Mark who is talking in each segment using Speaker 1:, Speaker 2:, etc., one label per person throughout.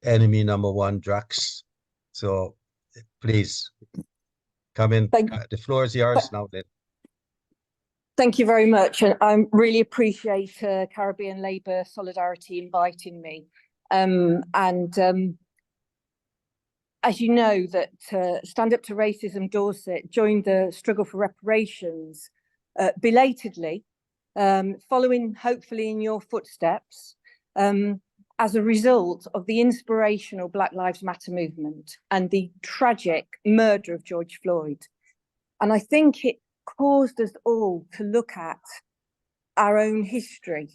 Speaker 1: enemy number one, Drax. So please come in. The floor is yours now, Lynne.
Speaker 2: Thank you very much. And I really appreciate Caribbean Labour Solidarity inviting me. As you know, that Stand Up to Racism Dorset joined the struggle for reparations belatedly, following hopefully in your footsteps, as a result of the inspirational Black Lives Matter movement and the tragic murder of George Floyd. And I think it caused us all to look at our own history.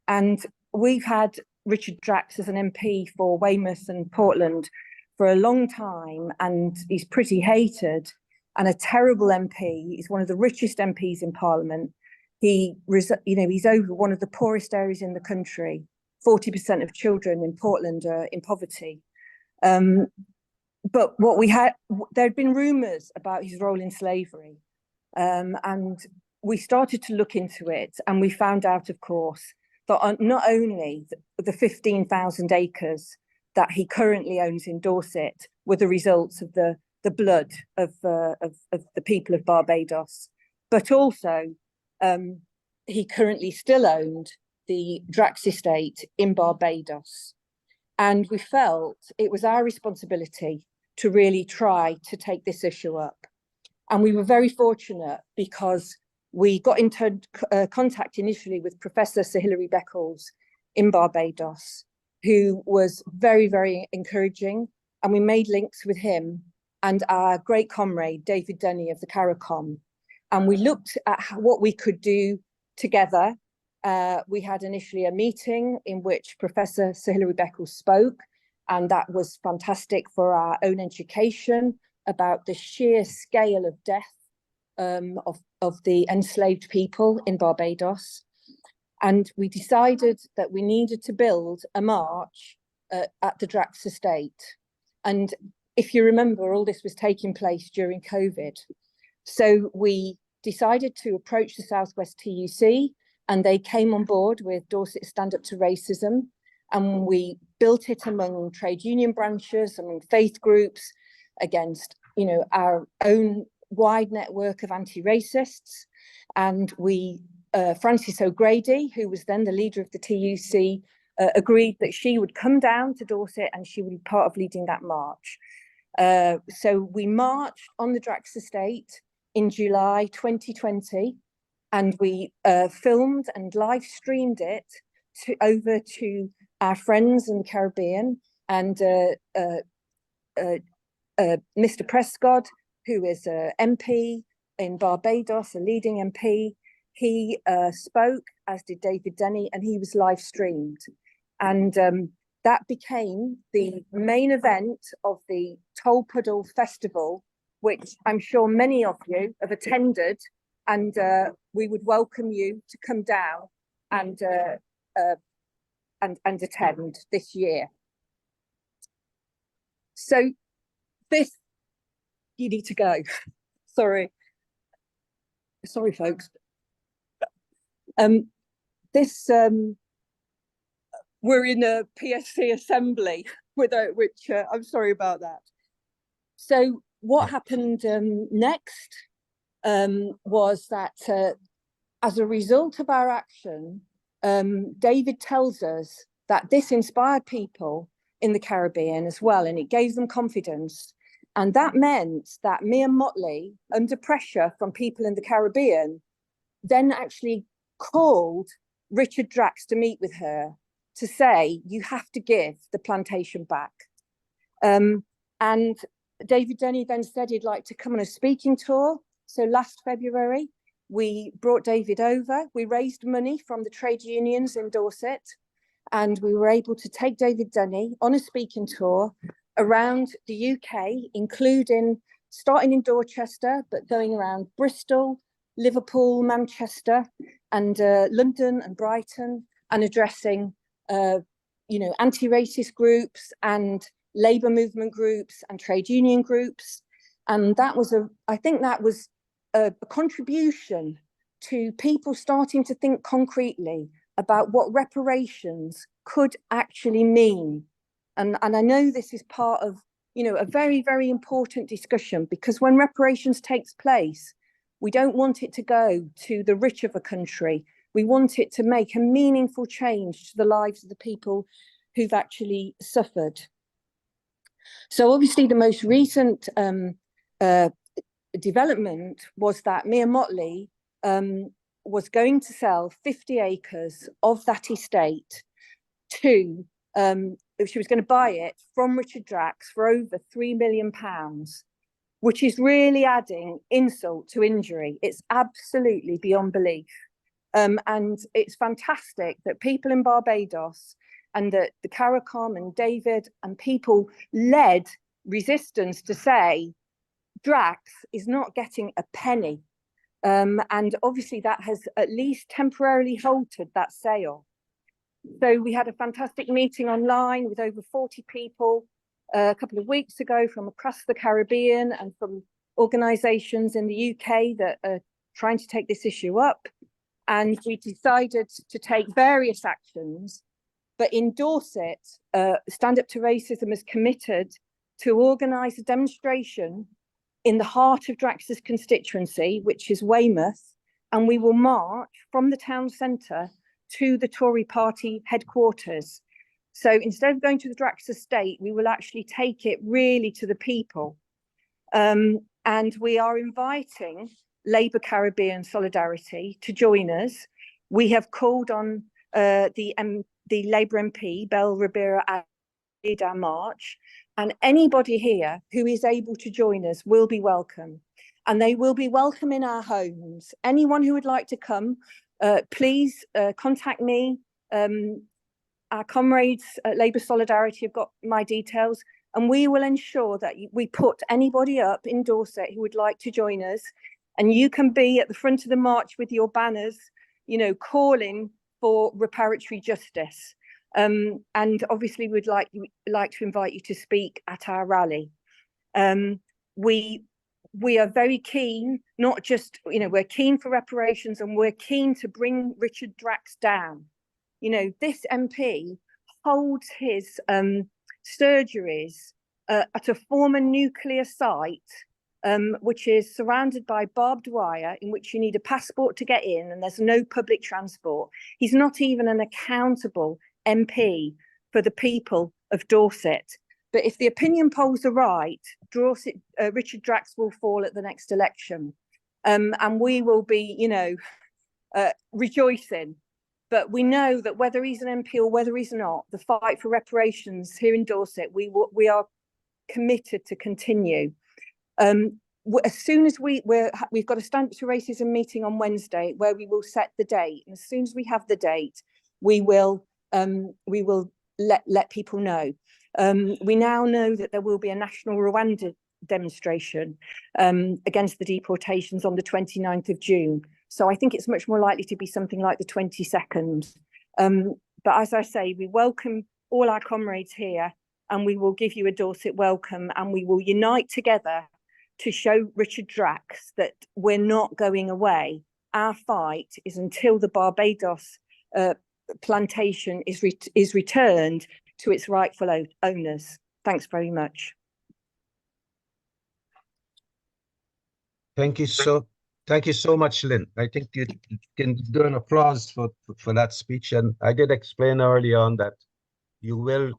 Speaker 2: And we've had Richard Drax as an MP for Weymouth and Portland for a long time, and he's pretty hated and a terrible MP. He's one of the richest MPs in Parliament. He's over one of the poorest areas in the country. 40% of children in Portland are in poverty. But what we had, there had been rumours about his role in slavery. And we started to look into it, and we found out, of course, that not only the 15,000 acres that he currently owns in Dorset were the results of the blood of the people of Barbados, but also he currently still owned the Drax Estate in Barbados. And we felt it was our responsibility to really try to take this issue up. And we were very fortunate because we got into contact initially with Professor Sir Hilary Beckles in Barbados, who was very, very encouraging. And we made links with him and our great comrade, David Denny of the CARICOM. And we looked at what we could do together. We had initially a meeting in which Professor Sir Hilary Beckles spoke, and that was fantastic for our own education about the sheer scale of death of the enslaved people in Barbados. And we decided that we needed to build a march at the Drax Estate. And if you remember, all this was taking place during COVID. So we decided to approach the Southwest TUC, and they came on board with Dorset Stand Up to Racism. And we built it among trade union branches, among faith groups, against, our own wide network of anti-racists. And we, Frances O'Grady, who was then the leader of the TUC, agreed that she would come down to Dorset and she would be part of leading that march. So we marched on the Drax Estate in July 2020, and we filmed and live streamed it over to our friends in the Caribbean. And Mr. Prescott, who is an MP in Barbados, a leading MP, he spoke, as did David Denny, and he was live streamed. And that became the main event of the Tolpuddle Festival, which I'm sure many of you have attended, and we would welcome you to come down and attend this year. So this, you need to go. Sorry, folks. We're in a PSC assembly, without which I'm sorry about that. So what happened next was that as a result of our action, David tells us that this inspired people in the Caribbean as well, and it gave them confidence. And that meant that Mia Motley, under pressure from people in the Caribbean, then actually called Richard Drax to meet with her to say, you have to give the plantation back. And David Denny then said he'd like to come on a speaking tour. So last February, we brought David over. We raised money from the trade unions in Dorset, and we were able to take David Denny on a speaking tour around the UK, including starting in Dorchester, but going around Bristol, Liverpool, Manchester, and London and Brighton, and addressing, anti-racist groups and labour movement groups and trade union groups. And that was I think that was a contribution to people starting to think concretely about what reparations could actually mean And I know this is part of, you know, a very, very important discussion, because when reparations takes place, we don't want it to go to the rich of a country. We want it to make a meaningful change to the lives of the people who've actually suffered. So obviously the most recent development was that Mia Motley was going to sell 50 acres of that estate to, she was going to buy it from Richard Drax for over £3 million, which is really adding insult to injury. It's absolutely beyond belief. And it's fantastic that people in Barbados and that the CARICOM and David and people led resistance to say Drax is not getting a penny. And obviously that has at least temporarily halted that sale. So we had a fantastic meeting online with over 40 people a couple of weeks ago from across the Caribbean and from organisations in the UK that are trying to take this issue up. And we decided to take various actions. But in Dorset, Stand Up to Racism is committed to organise a demonstration in the heart of Drax's constituency, which is Weymouth, and we will march from the town centre to the Tory party headquarters. So instead of going to the Drax estate, we will actually take it really to the people. And we are inviting Labour Caribbean Solidarity to join us. We have called on the Labour MP, Belle Ribera, to lead our march. And anybody here who is able to join us will be welcome. And they will be welcome in our homes. Anyone who would like to come, please contact me. Our comrades at Labour Solidarity have got my details, and we will ensure that we put anybody up in Dorset who would like to join us. And you can be at the front of the march with your banners, you know, calling for reparatory justice. And obviously we'd like to invite you to speak at our rally. We are very keen, not just, you know, we're keen for reparations, and we're keen to bring Richard Drax down. You know, this MP holds his surgeries at a former nuclear site, which is surrounded by barbed wire, in which you need a passport to get in, and there's no public transport. He's not even an accountable MP for the people of Dorset. But if the opinion polls are right, Dorset, Richard Drax will fall at the next election. And we will be, you know, rejoicing. But we know that whether he's an MP or whether he's not, the fight for reparations here in Dorset, we are committed to continue. As soon as we've got a Stand Up to Racism meeting on Wednesday where we will set the date, and as soon as we have the date, we will let people know. We now know that there will be a national Rwanda demonstration against the deportations on the 29th of June. So I think it's much more likely to be something like the 22nd. But as I say, we welcome all our comrades here, and we will give you a Dorset welcome, and we will unite together to show Richard Drax that we're not going away. Our fight is until the Barbados plantation is returned to its rightful owners. Thanks very much.
Speaker 1: Thank you so much, Lynn. I think you can do an applause for that speech. And I did explain early on that you will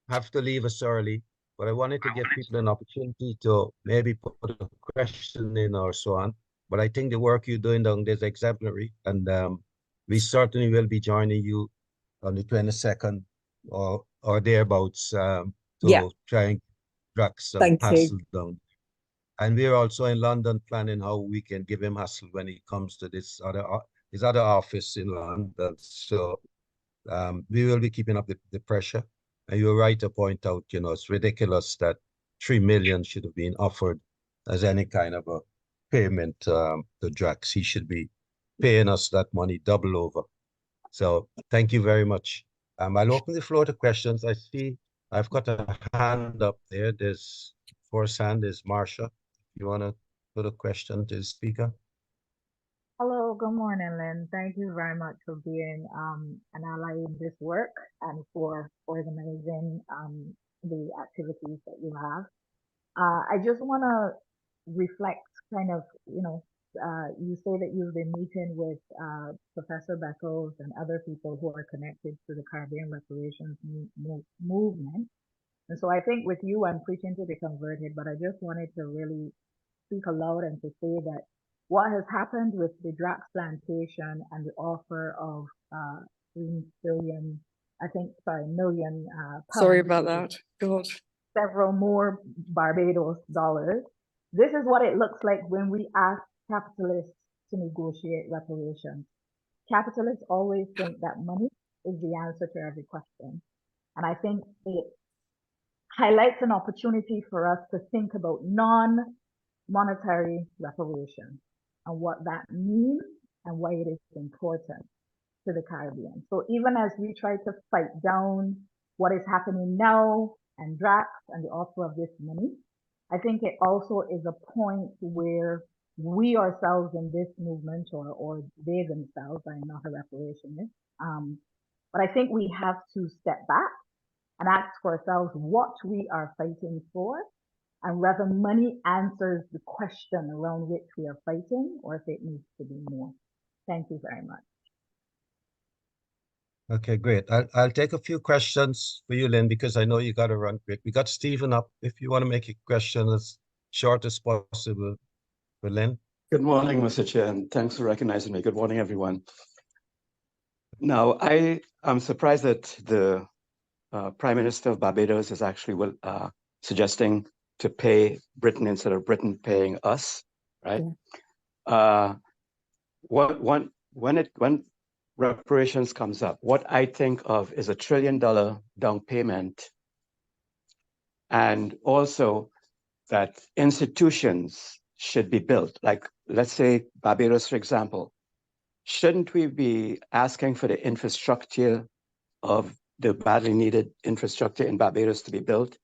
Speaker 1: have to leave us early, but I wanted to give people an opportunity to maybe put a question in or so on. But I think the work you're doing down there is exemplary, and we certainly will be joining you on the 22nd or thereabouts to try and drag some hassle down. And we're also in London planning how we can give him hassle when he comes to his other office in London. So we will be keeping up the pressure. And you're right to point out, you know, it's ridiculous that 3 million should have been offered as any kind of a payment to Drax. He should be paying us that money double over. So thank you very much. I'll open the floor to questions. I see I've got a hand up there. There's first hand is Marsha. You want to put a question to the speaker?
Speaker 3: Hello, good morning, Lynn. Thank you very much for being an ally in this work and for organizing the activities that you have. I just want to reflect kind of, you say that you've been meeting with Professor Beckles and other people who are connected to the Caribbean Reparations movement. And so I think with you, I'm preaching to the converted, but I just wanted to really speak aloud and to say that what has happened with the Drax plantation and the offer of 3 billion, million
Speaker 4: Sorry
Speaker 3: pounds,
Speaker 4: about that. God.
Speaker 3: several more Barbados dollars. This is what it looks like when we ask capitalists to negotiate reparations. Capitalists always think that money is the answer to every question. And I think it highlights an opportunity for us to think about non-monetary reparations and what that means and why it is important to the Caribbean. So even as we try to fight down what is happening now and Drax and the offer of this money, I think it also is a point where we ourselves in this movement, or they themselves, I'm not a reparationist, but I think we have to step back and ask for ourselves what we are fighting for, and whether money answers the question around which we are fighting, or if it needs to be more. Thank you very much.
Speaker 1: Okay, great. I'll take a few questions for you, Lynn, because I know you got to run quick. We got Stephen up. If you want to make a question as short as possible for Lynn.
Speaker 5: Good morning, Mr. Chair, and thanks for recognizing me. Good morning, everyone. Now, I am surprised that the Prime Minister of Barbados is actually suggesting to pay Britain instead of Britain paying us, right? Yeah. When reparations comes up, what I think of is $1 trillion down payment, and also that institutions should be built. Like, let's say Barbados, for example. Shouldn't we be asking for the infrastructure of the badly needed infrastructure in Barbados to be built,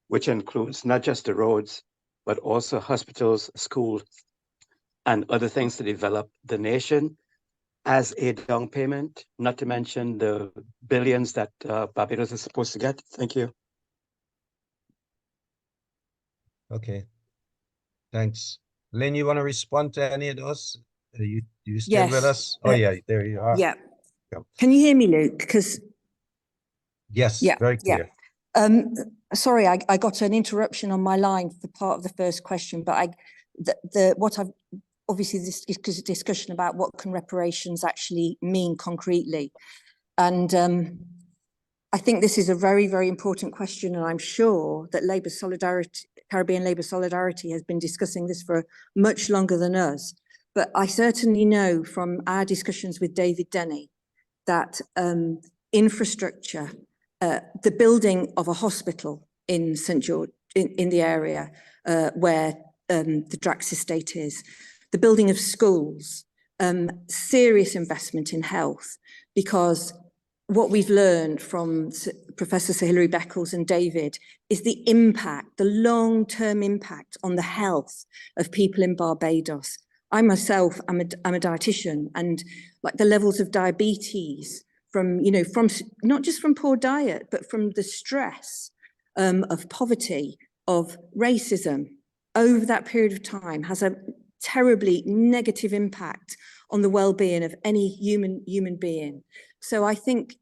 Speaker 5: which includes not just the roads, but also hospitals, schools, and other things to develop the nation as a down payment, not to mention the billions that Barbados is supposed to get? Thank you.
Speaker 1: Okay, thanks. Lynn, you want to respond to any of those? You still with us? Oh, yeah, there you are.
Speaker 2: Yeah. Can you hear me, Luke? Because
Speaker 1: yes,
Speaker 2: yeah,
Speaker 1: very clear.
Speaker 2: Yeah. Sorry, I got an interruption on my line for part of the first question, but what I've obviously this discussion about what can reparations actually mean concretely, and I think this is a very, very important question, and I'm sure that Caribbean Labour Solidarity has been discussing this for much longer than us. But I certainly know from our discussions with David Denny that infrastructure, the building of a hospital in St. George, in the area where the Drax Estate is, the building of schools, serious investment in health, because what we've learned from Professor Sir Hilary Beckles and David is the impact, the long-term impact on the health of people in Barbados. I myself am a dietitian, and like the levels of diabetes from not just from poor diet, but from the stress of poverty, of racism over that period of time has a terribly negative impact on the well-being of any human being. So I think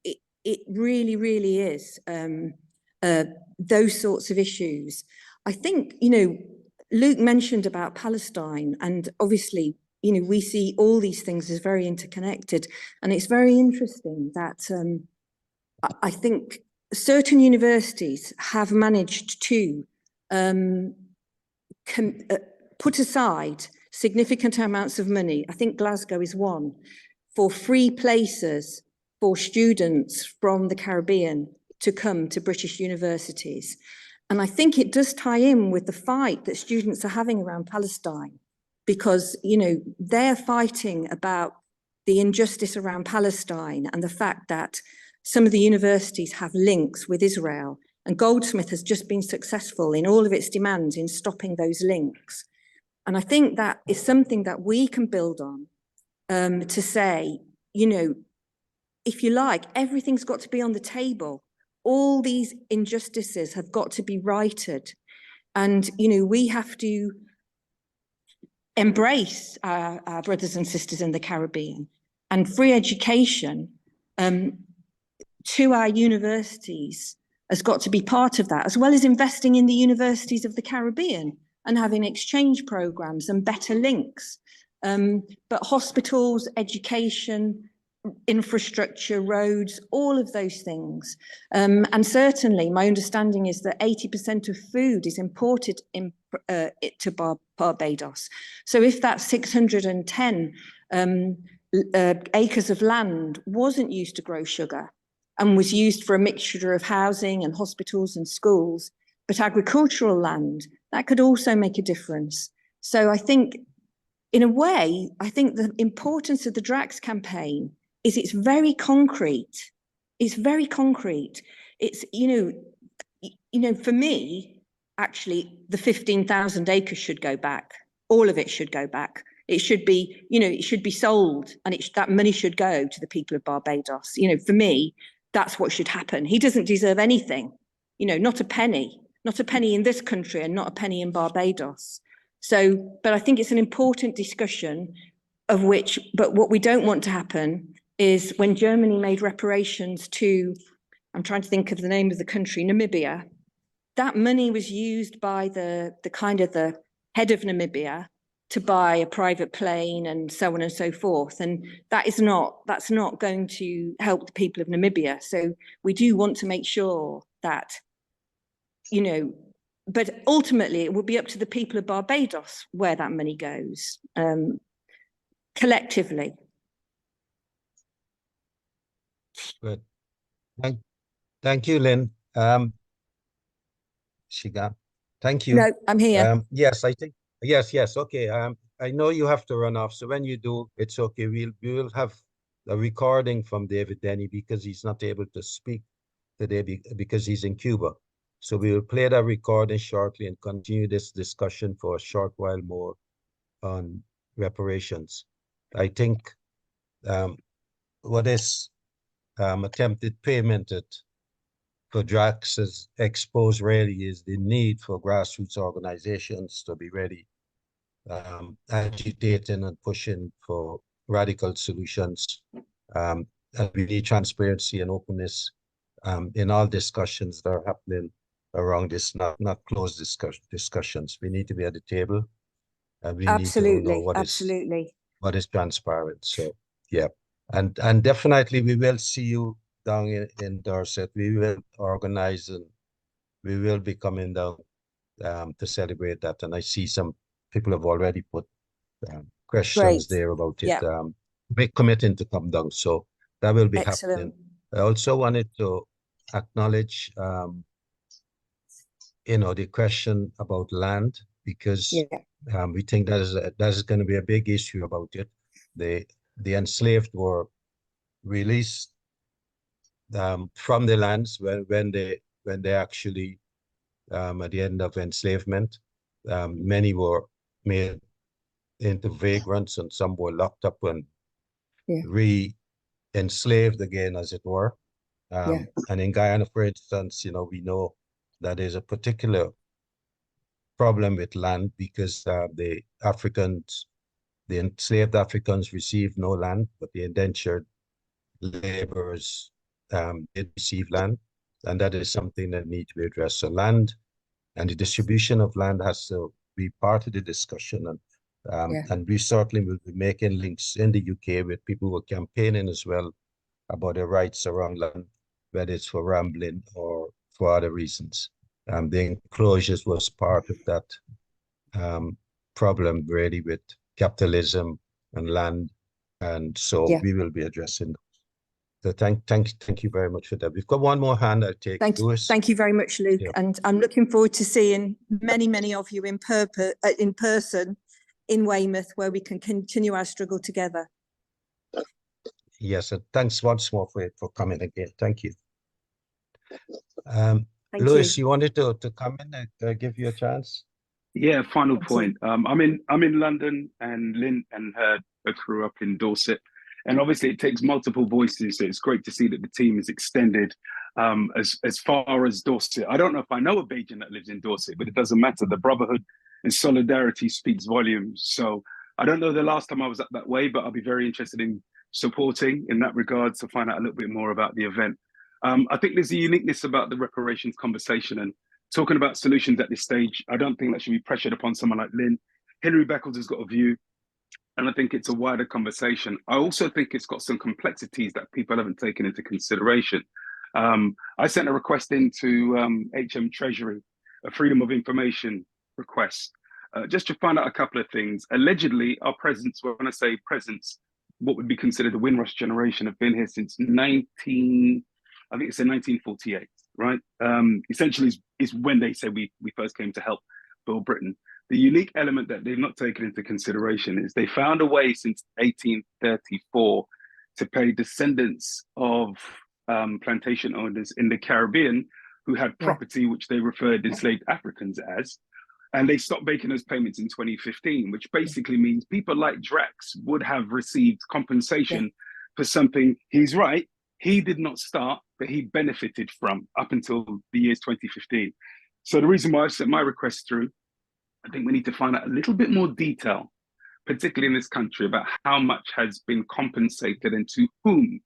Speaker 2: it really, really is those sorts of issues. I think, Luke mentioned about Palestine, and obviously, we see all these things as very interconnected. And it's very interesting that I think certain universities have managed to put aside significant amounts of money. I think Glasgow is one, for free places for students from the Caribbean to come to British universities. And I think it does tie in with the fight that students are having around Palestine, because, they're fighting about the injustice around Palestine and the fact that some of the universities have links with Israel, and Goldsmith has just been successful in all of its demands in stopping those links. And I think that is something that we can build on to say, if you like, everything's got to be on the table all these injustices have got to be righted. And, you know, we have to embrace our brothers and sisters in the Caribbean, and free education to our universities has got to be part of that, as well as investing in the universities of the Caribbean and having exchange programs and better links. But hospitals, education, infrastructure, roads, all of those things. And certainly my understanding is that 80% of food is imported to Barbados. So if that 610 acres of land wasn't used to grow sugar and was used for a mixture of housing and hospitals and schools, but agricultural land, that could also make a difference. So I think, in a way, I think the importance of the Drax campaign is it's very concrete. It's very concrete. It's, you know, for me, actually, the 15,000 acres should go back. All of it should go back. It should be, you know, it should be sold, and that money should go to the people of Barbados. You know, for me, that's what should happen. He doesn't deserve anything, you know, not a penny in this country and not a penny in Barbados. So, but I think it's an important discussion of which, but what we don't want to happen is when Germany made reparations to, I'm trying to think of the name of the country, Namibia, that money was used by the kind of the head of Namibia to buy a private plane and so on and so forth. And that's not going to help the people of Namibia. So we do want to make sure that, you know, but ultimately it will be up to the people of Barbados where that money goes, collectively.
Speaker 1: Good. Thank you, Lynn. Shiga, thank you.
Speaker 2: No, I'm here.
Speaker 1: Yes, I think, yes, okay. I know you have to run off, so when you do, it's okay. We will have a recording from David Denny because he's not able to speak today because he's in Cuba. So we will play that recording shortly and continue this discussion for a short while more on reparations. I think what is attempted payment for Drax has exposed really is the need for grassroots organizations to be ready, agitating and pushing for radical solutions. And we need transparency and openness in all discussions that are happening around this, not closed discussions. We need to be at the table, and we need to know what is transparent. So yeah, and definitely we will see you down in Dorset. We will organize and we will be coming down to celebrate that. And I see some people have already put questions there about it. We're committing to come down, so that will be happening. I also wanted to acknowledge you know, the question about land, because we think that is going to be a big issue about it. The enslaved were released from the lands when they actually at the end of enslavement, many were made into vagrants and some were locked up and re-enslaved again, as it were. And in Guyana, for instance, you know, we know that there's a particular problem with land because the enslaved Africans received no land, but the indentured laborers did receive land, and that is something that needs to be addressed. So land and the distribution of land has to be part of the discussion, and we certainly will be making links in the UK with people who are campaigning as well about their rights around land, whether it's for rambling or for other reasons. The enclosures was part of that problem really with capitalism and land, and so we will be addressing those. So thank you very much for that. We've got one more hand I'll take.
Speaker 2: Thank you very much, Luke. And I'm looking forward to seeing many of you in person in Weymouth, where we can continue our struggle together.
Speaker 1: Yes, and thanks once more for coming again. Thank you.
Speaker 2: Thank
Speaker 1: Lewis,
Speaker 2: you.
Speaker 1: you wanted to come in and give you a chance?
Speaker 4: Yeah, final point. I'm in London, and Lynn and her both grew up in Dorset. And obviously it takes multiple voices. So it's great to see that the team is extended as far as Dorset. I don't know if I know a Bajan that lives in Dorset, but it doesn't matter. The brotherhood and solidarity speaks volumes. So I don't know the last time I was up that way, but I'll be very interested in supporting in that regard to find out a little bit more about the event. I think there's a uniqueness about the reparations conversation and talking about solutions at this stage. I don't think that should be pressured upon someone like Lynne. Hilary Beckles has got a view, and I think it's a wider conversation. I also think it's got some complexities that people haven't taken into consideration. I sent a request into HM Treasury, a Freedom of Information request, just to find out a couple of things. Allegedly, our presence, when I say presence, what would be considered the Windrush generation, have been here since 1948, right? Essentially is when they say we first came to help build Britain. The unique element that they've not taken into consideration is they found a way since 1834 to pay descendants of plantation owners in the Caribbean who had property which they referred enslaved Africans as, and they stopped making those payments in 2015, which basically means people like Drax would have received compensation for something, he's right, he did not start, but he benefited from up until the years 2015. So the reason why I've sent my request through, I think we need to find out a little bit more detail, particularly in this country, about how much has been compensated and to whom,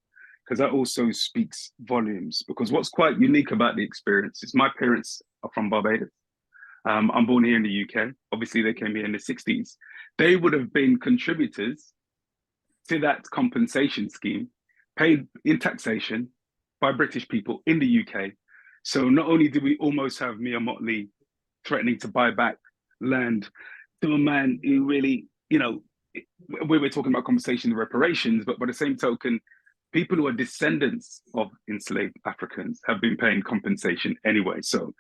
Speaker 4: because that also speaks volumes. Because what's quite unique about the experience is my parents are from Barbados. I'm born here in the UK. Obviously, they came here in the 60s. They would have been contributors to that compensation scheme paid in taxation by British people in the UK. So not only do we almost have Mia Motley threatening to buy back land to a man who really, we were talking about compensation and reparations, but by the same token, people who are descendants of enslaved Africans have been paying compensation anyway. So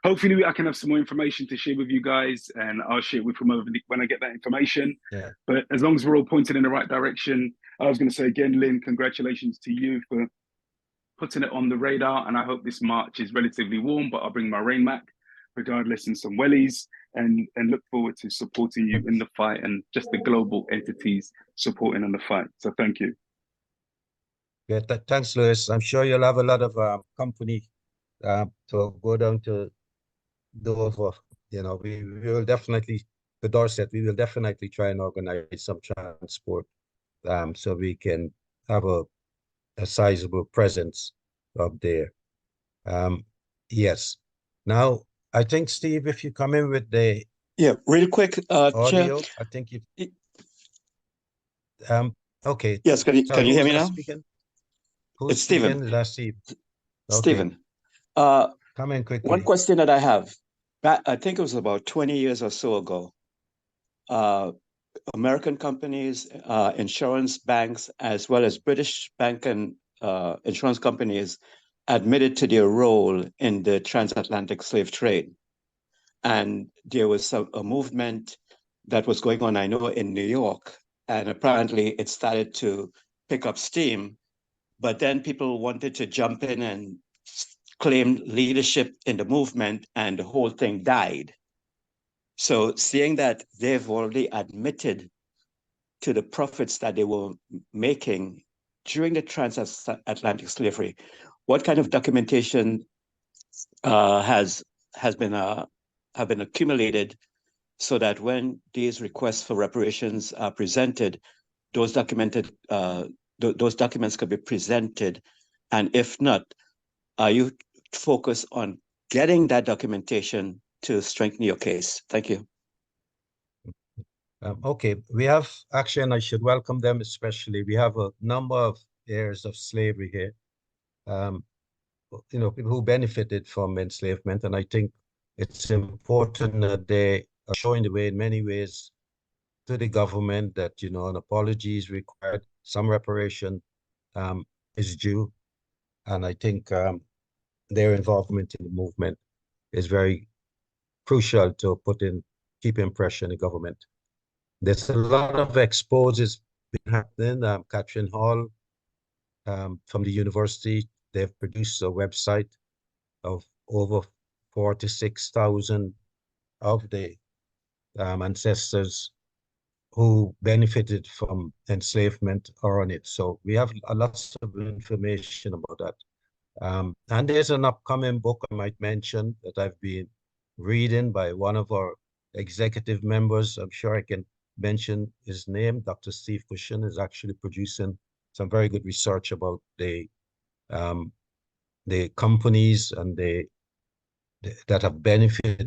Speaker 4: hopefully I can have some more information to share with you guys, and I'll share it with whomever when I get that information. Yeah. But as long as we're all pointed in the right direction, I was going to say again, Lynne, congratulations to you for putting it on the radar. And I hope this March is relatively warm, but I'll bring my rain mat regardless and some wellies, and look forward to supporting you in the fight and just the global entities supporting in the fight. So thank you.
Speaker 1: Yeah, thanks, Lewis. I'm sure you'll have a lot of company to go down to Dover. We will definitely, the Dorset, we will definitely try and organize some transport so we can have a sizable presence up there. Yes. Now, I think, Steve, if you come in with the
Speaker 5: real quick,
Speaker 1: audio,
Speaker 5: Chair.
Speaker 1: I think you. Okay.
Speaker 5: Yes, can you hear me now?
Speaker 1: Speaking?
Speaker 5: It's Stephen.
Speaker 1: Speaking? That's Steve. Okay.
Speaker 5: Stephen.
Speaker 1: Come in quickly.
Speaker 5: One question that I have. Back, I think it was about 20 years or so ago. American companies, insurance banks, as well as British bank and insurance companies admitted to their role in the transatlantic slave trade. And there was a movement that was going on, I know, in New York, and apparently it started to pick up steam, but then people wanted to jump in and claim leadership in the movement, and the whole thing died. So seeing that they've already admitted to the profits that they were making during the transatlantic slavery, what kind of documentation have been accumulated so that when these requests for reparations are presented, those documents could be presented? And if not, are you focused on getting that documentation to strengthen your case? Thank you.
Speaker 1: Okay, we have actually, I should welcome them especially. We have a number of heirs of slavery here. People who benefited from enslavement, and I think it's important that they are showing the way in many ways to the government that an apology is required, some reparation is due, and I think their involvement in the movement is very crucial to keeping pressure on the government. There's a lot of exposes been happening. Catherine Hall from the university, they've produced a website of over 46,000 of the ancestors who benefited from enslavement are on it. So we have lots of information about that. And there's an upcoming book I might mention that I've been reading by one of our executive members. I'm sure I can mention his name. Dr. Steve Cushion is actually producing some very good research about the companies and that have benefited